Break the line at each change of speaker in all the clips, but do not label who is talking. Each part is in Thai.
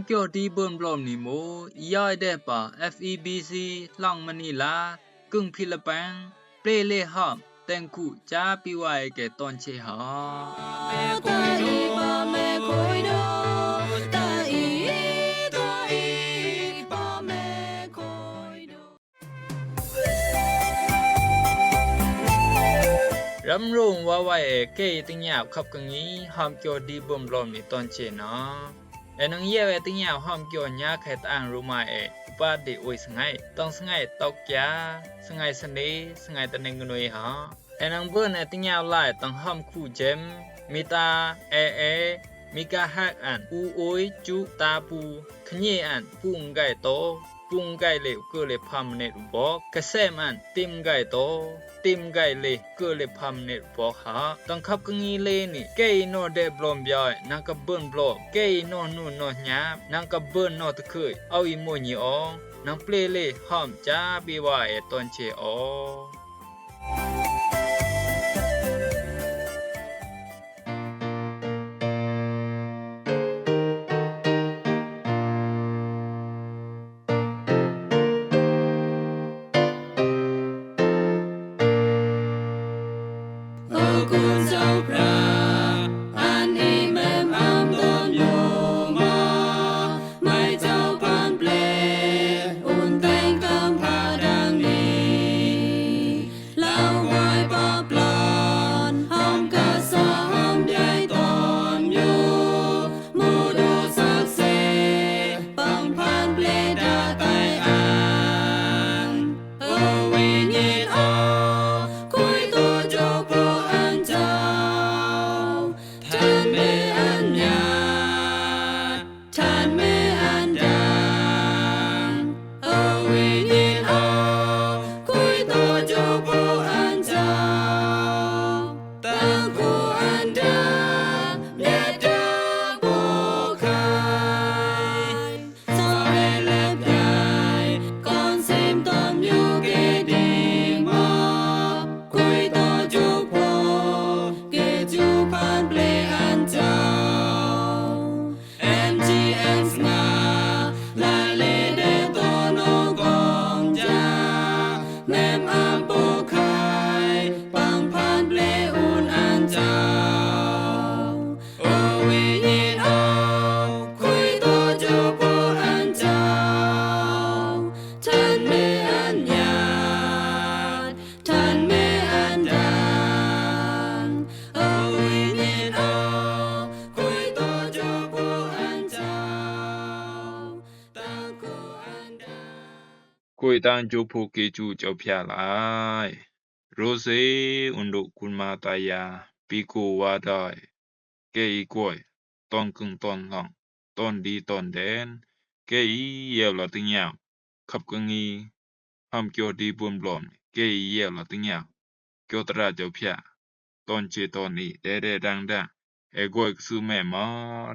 เกี่ยวดีเบิ่นบลอมนี่โมอียายได้ป่า FEBC หลังมะนีลากึ่งฟิลิปปินส์เปรเลหอมแต่งคู่จาปิไว้แก่ตอนเชหารำรงว่าไว้เกยติญาบขับกังนี้หอมเกี่ยวดีเบิ่นบลอมนี่ตอนเชเนาะและนังเยติญาบหอมเกี่ยวญาไขตางรู้มาอุปาดิโอยสงายต้องสงายตอกยาสงายสเนสงายตะเนงกนวยหาและนังเบิ่นติญาบหลายต้องหอมคู่เจมมีตามีกาฮักอันอูโอยจุตาปูขะเยอันปุงไก่โตปุงไก่เลเกเลพามเนรุบอกกะแซมอันติมไก่โตติมไก่เลเกเลพามเนรุบอกหาต้องขับกังนี้เลนี่เกยโนเดบลอมยอยนังกะเบิ่นบลอเกยโนนูนอญานังกะเบิ่นนอตะเคยเอาอีโมญีอองนังเปลเลหอมจาบิวาตอนเชอคุยตานจูโพเกจูเจ้าพยาลายโรเซอุนโดกุลมาตายาปิโกวาดายเกอีกวยตอนกึ่งตอนหลังตอนดีตอนแดนเกอีเยลละติญาขับกังงีหอมเกี่ยวดีบุญบลอมเกอีเยลละติญาเกี่ยวตราเจ้าพยาตอนเจตอนนี้เดดังดากวยกซูแม่มา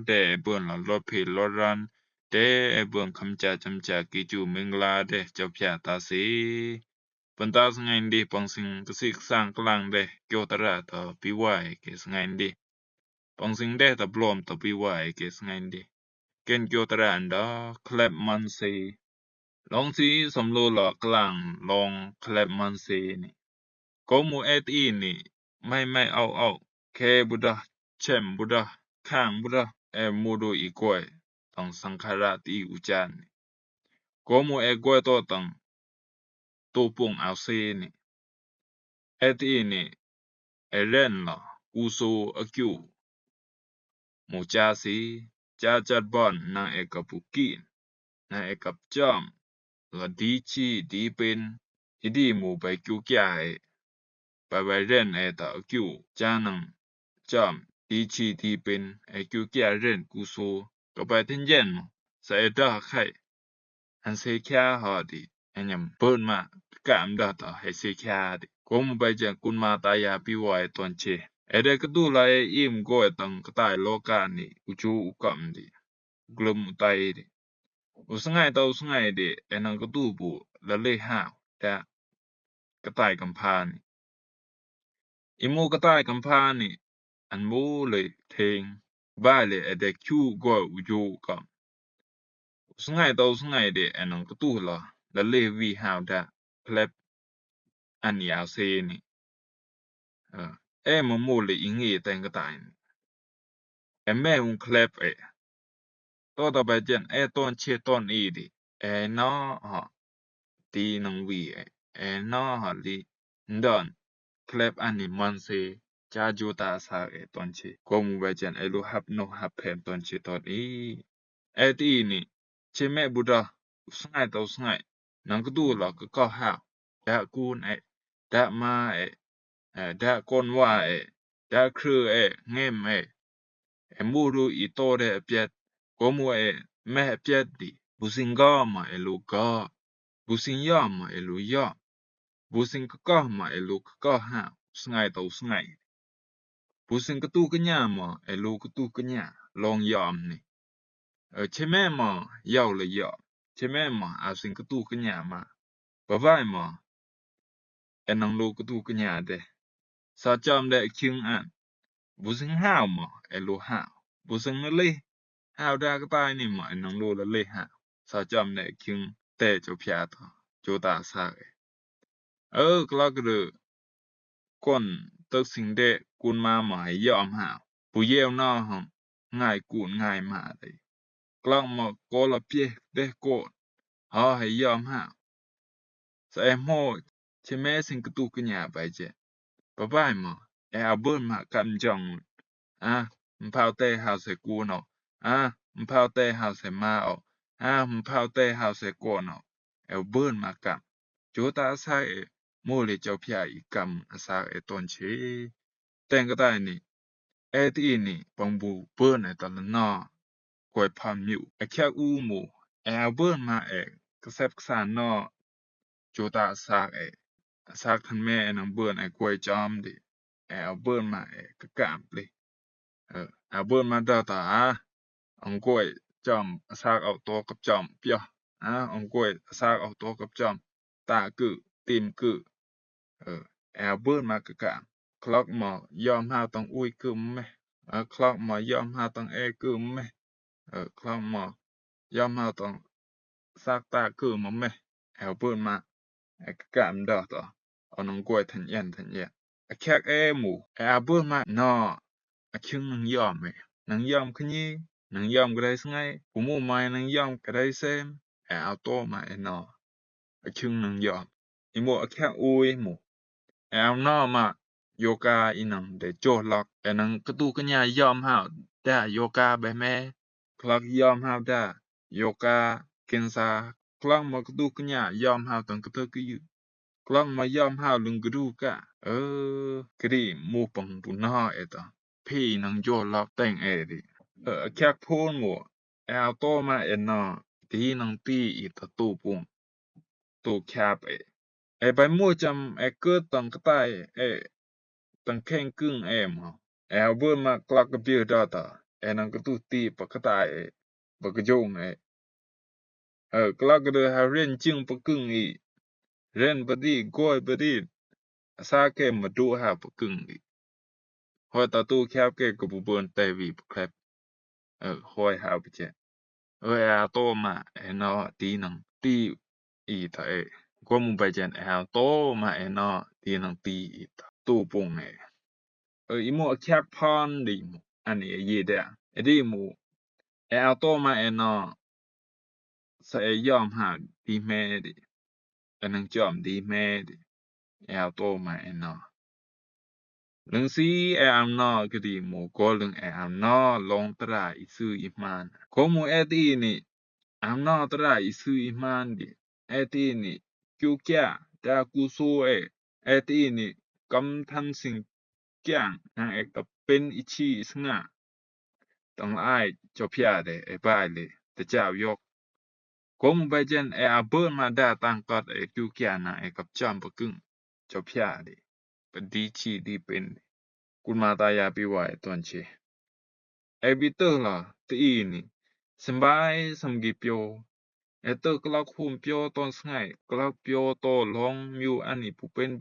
เเบิ่นละรถเพลรถรันเเบิ่งคำจาจำจากกิจูมิงลาเจ้าพยาตาสีปันตาสงายดีปังสิงกสิกสร้างกลางเกี่ยวตราตปิวายเกสงายดีปังสิงตะบลอมตปิวายเกสงายดีเกนเกี่ยวตราอันดาคลับมันซีลองสีสำโลละกลางลองคลับมันซีนี่ก็มูอีนี่ไม่เอาแค่บุดาเชมบุดาข้างบุดามูโดอีกวยต้องสังขารตีอุจานก็มูกวยตัวต้องตัวปงเอาเซนี่นี่เล่นละกูโซอคิวมูจาสีจาจัดบอนนางกับปุกีนางกับจอมละดีชีดีเป็นอีดีมูไปกิวแก่ไปเล่นตะอคิวจานังจอมดีชีดีเป็นกิวแก่เล่นกูโซก็ไปทิ้งเย็นใส่ดาไข่อันเสแค่หอดีอันยังเปิดมากามดาต่อให้เสแค่ดีก็มูไปจังกุนมาตายาปิวายตอนเชเดกดูไลอิมก็ตังกตายโลกานี่อุจูอุกัมดีกลมอุตัยดีอุสงายตาอุสงายดีนังกดูบุละเลหาวแต่กตายกัมพานี่อิมูกตายกัมพานี่อันมูเลยเทงบ้าเลยเดคิวก็อุจูกัม sungai tau sungai de enang ketu lah la le wi hau da klep ani au se ni mo mo le ingi teng ka tai me un klep to da ba jen ton che ton di no ha ti nang wi no ha li ndon klep ani man se cha jo ta sa ton che ko mu ba jen lo hap no hap phem ton che ton ti ni che me bu da sungai tau sungai nang ketu la ka ha da kun da ma da kon wa da khru ngem mu ru I to de piet ko mu me piet di bu sing ga ma lo ga bu sing ya ma lo ya bu sing ka ma lo ka ha sungai tau sungai bu sing ketu kenya ma lo ketu kenya long yam ni che me ma yao le ya che me ma a sing ketu kenya ma ba vai ma enang lo ketu kenya de sa cham de king an bu sing ha ma lo ha bu sing le ha da ka tai ni ma enang lo le ha sa cham de king te cho phya ta jo ta sa kla gru kon tức sing de kun ma ma yom ha bu yeu na ha ngai kun ngai ma de klong ma ko la pie de ko ha yom ha sa mo che me sing tu knya ba je ba bai ma bun ma kam jong mpao te ha se ku no mpao te ha se ma mpao te ha se ko no bun ma kam jo ta sa mo le cho phya I kam sa ton che teng ka tai ni ti ni pong bu bun ta na ko pham nyu kya u mo bun ma ka sep sa no jo ta sa khan me nang bun ko jam di bun ma ka kam le bun ma da ta ong ko jam sa au to kap jam pya ong ko sa au to kap jam ta ku tim ku bun ma ka kam clock ma yom ha tong ui ku me clock ma yom ha tong ku me clock ma yom ha tong sak ta ku ma me bun ma ka kam da ta onong ko than yan kyak mu bun ma no kyung nang yom nang yom kni nang yom grai sngai pu mu mai nang yom grai sem to ma no kyung nang yom mo kyak ui mu no ma yoga inang de jo lak enang ketu kenya yom ha da yoga be me klak yom ha da yoga kinsa klak ma ketu kenya yom ha tang ketu yu klak ma yom ha lung gru ka kri mu pang bu na eta phi nang jo lak teng di kyak phon mo to ma na ti nang ti I ta tu pung tu khyap bai mu cham ke tang ka tai tang khen kung ma bun ma klak ka bi da ta nang ka tu ti pa ka tai ba ka jong klak de ha ren jing pa kung ren ba di goi ba di sa ke ma du ha pa kung ho ta tu khyap ke ku bu bun te wi pa klap hoi ha ba je to ma no ti nang ti ta ko mu ba jen to ma no ti nang ti ta tu pung mo kyak phan di mo ani ye da di mo to ma no sa yom ha di me di nang jom di me di to ma no lung si am no ke di mo ko lung am no long tra isu iman ko mu ti ni am no tra isu iman di ti ni kyu kya da ku so ti ni kam thang sing kyang nang ka pen ichi snga tong ai cho phya de bai le ta chao yok ko mu ba jen bun ma da tang kot kyu kya na kap cham pa kung cho phya de pa di chi di pen kun ma ta ya pi wa ton che bi to la ti ni sambai sam gi pyo to klak hum pyo ton sngai klak pyo to long myu ani pu pen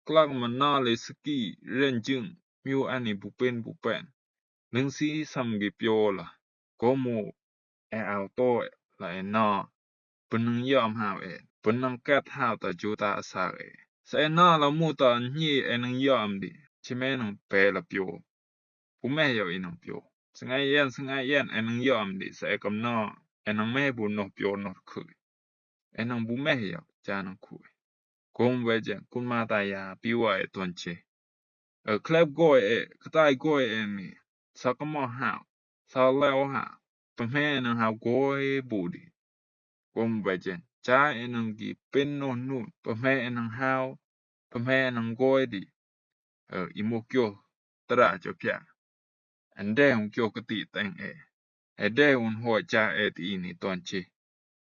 klak ma na le ski ren jing myu ani pu pen nung si sam gi pyo la ko mu to ละไอ้นอปนนึงยอมหาวปนนึงกัดหาวตะจูตาอาสาสไอ้นอละมูตอนฮีไอ้นึงยอมดิชิแม่นึงเปละเปียวผู้แม่ยออีนึงเปียวซึ่งไอ้เย็นไอ้นึงยอมดิใส่กำนอไอ้นึงแม่บุนนเปียวนคุยไอ้นึงบุแม่ยอจานึงคุยคงเวเจกุนมาตายาปิวไอ้ตอนเชคลับโกยกตายโกยนี่สักมอหาวสาแล้วหาปะแม่นึงหาวโกยบูดิคงเวเจจ้าไอ้นึงกีเป็นโนนูปะแม่นึงหาวปะแม่นึงโกยดิอิโมเกียวตระจบยาอันเดงเกียวกติแตงไอ้เดงหัวจาตีนี่ตอนเช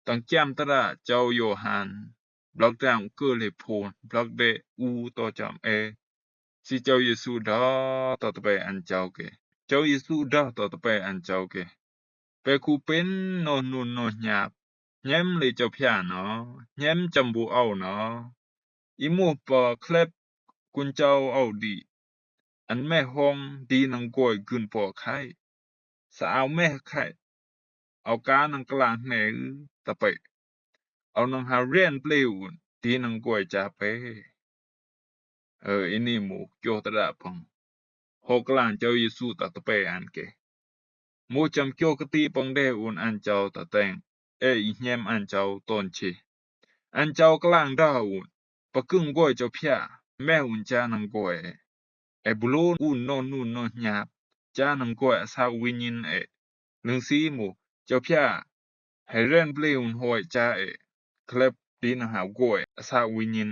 ตังจำตระเจ้าโยฮันบล็อกดังก็เลยโพนบล็อกเดอูต่อจำsi เจ้าเยซูดาต่อไปอันเจ้าเกเจ้าเยซูดาต่อไปอันเจ้าเกเปคูเป็นโนนุนโนหยาบแย้มเลยเจ้าพยาเนาะแย้มจำบูเอาเนาะอิมูปะเคล็บกุนเจ้าเอาดีอันแม่ห้องดีนังกวยกึนปอไข่สาวแม่ไข่เอากานังกลางแหนตะไปเอานังหาเรียนเปลิวดีนังกวยจาเปอินี่หมูเกียวตระพังโหกลานเจ้าเยซูตะตะเปอันเกหมูจำเกียวกติปังเดอุนอันเจ้าตะแตงอิแยมอันเจ้าตอนเชอันเจ้ากลางดาอุนปะกึ่งกวยเจ้าพยาแม่อุนจานังกวยบุโลอุนโนนุนโนหยาบจานังกวยสาวิญินลึงซีหมูเจ้าพยาให้เรนเปลิวหอยจาเคล็บดีนหาวกวยสาวิญิน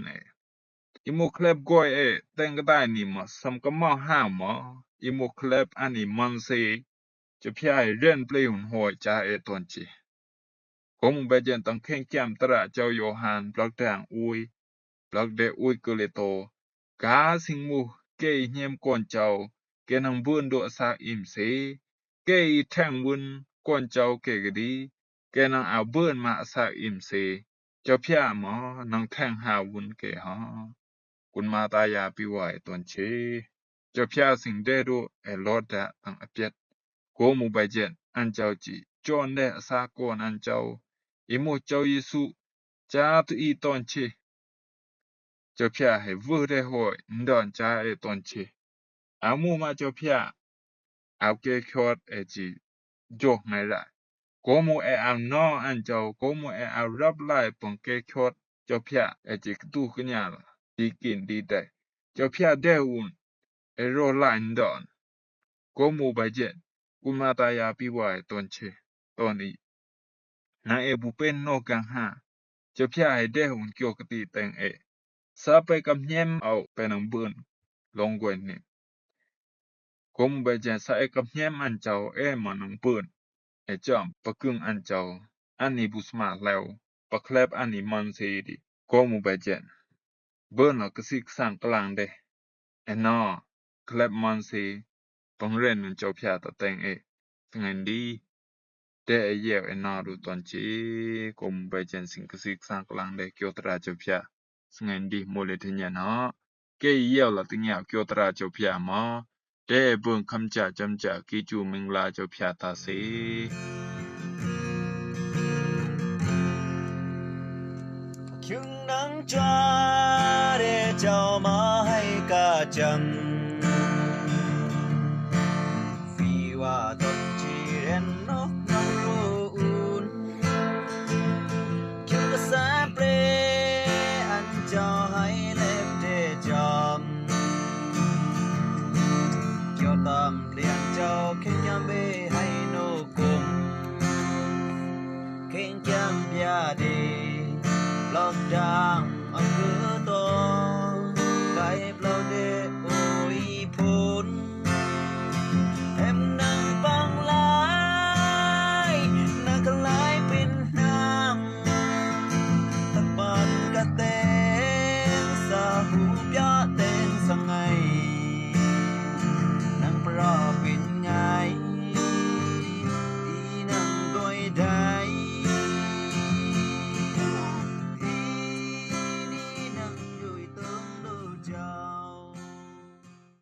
อิโมเคลบกวยแตงก็ได้นี่มาสำกำมอห้ามอิโมเคลบอันนี้มันเซจะพี่ให้เรียนเปลี่ยนหัวใจตอนจีคงเบเจนต้องแข่งแก้มตระเจ้าโยฮันบล็อกแดงบล็อกเดอุยกเลโตกาสิงมูเกยเฮียมก่อนเจ้าเกนังบุนดูสาอิมเซเกยแทงบุนก่อนเจ้าเกกดีเกนังเอาบุนมาสาอิมเซเจ้าพี่หมอนังแทงหาบุนเกฮะกุนมาตายาปิวายตอนเชเจ้าพยาสิงเดดูลอดะตังอเปียดโกมูไบเจนอันเจ้าจีจอนเดสากอนอันเจ้าอิโมเจ้าเยซูจาตุอีตอนเชเจ้าพยาให้วืเดหอยดอนจาตอนเชอามูมาเจ้าพยาเอาเกคอดจีโจไงล่ะโกมูเอานออันเจ้าโกมูเอารับไล่ปงเกคอดเจ้าพยาจีกตูกญาล่ะดีกินดีได้เจ้าพยาเดอุนโรไลน์ดอนโกมูไบเจนกุมาตายาปิวายตอนเชตอนนี้นาบุเป็นโนกังหาเจ้าพยาให้เดอุนเกี่ยวกติแตงซาไปกับแยมเอาไปนังเบินลงกวยนี่โกมูไบเจนซากับแยมอันเจ้ามานังเบินจอมปะกึ่งอันเจ้าอันนี้บุสมาแล้วปะเคลบอันนี้มันเซดีโกมูไบเจนเบิร์นก็สิกสังกลางเดนอเคลบมันซีปังเรนเจ้าพยาตะแตงสังดีเดเยวนอดูตอนจีกมไปเจนสิงกสิกสังกลางเดเกียวตราเจ้าพยาสังดีโมเลทญานะเกยเยวละติญาเกียวตราเจ้าพยามาเดเบิ่งคำจาจำจากิจูมิงลาเจ้าพยาตาซี
Kyung nang chwa de chao ma hai ka chang